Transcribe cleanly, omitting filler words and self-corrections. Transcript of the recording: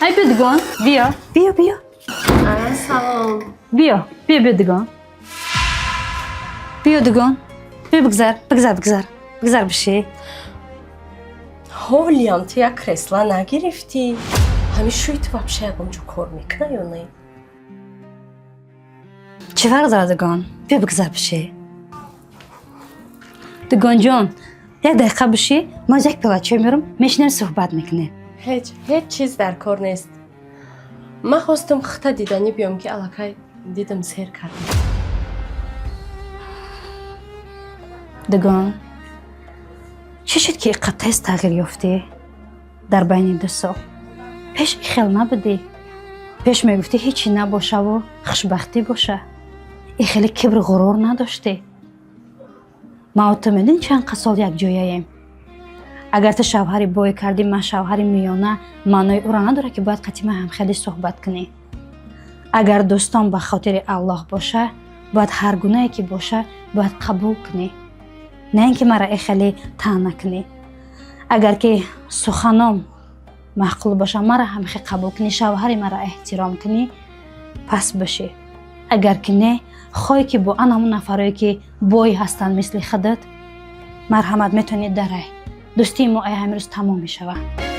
ای بدگان بیا بیا بیا سلام. بیا بیا بدگان بیا دگان بیا بگذر بگذر بگذر بگذر بشی حالیم تو یک کرسلا نگرفتی؟ همیشه تو вообще یک اونجا کار میکنه یا نه؟ چه فرق داره دگان بیا بگذر بشی دگان جان یک دقیقه بشی ما یک پلاچه میرم میشنیم صحبت میکنیم هیچ چیز در کار نیست. من خواستم خطا دیدنی بیام که علاقه دیدم سیر کردم. دگان چی شد که قطعه تغییر یافتی در بین 2 سال پیش خیلی نبودی پیش میگفتی هیچی نباشه و خوشبختی باشه ای خیلی کبر غرور نداشتی ما و تو میدین چند سال یک جاییم اگر تو شوهری بای کردی من شوهری میانه معنای او را نداره که باید قطعی هم خیلی صحبت کنی اگر دوستان به خاطر الله باشه باید هر گناهی که باشه باید قبول کنی نه اینکه مرا خیلی طعنه کنی اگر که سخنام معقول باشه مرا هم خیلی قبول کنی شوهر مرا احترام کنی پس بشی اگر که نه خواهی که با همون نفرایی که بای هستن مثل خودت مرحمت میتونی داره دوستی ما امروز تمام میشود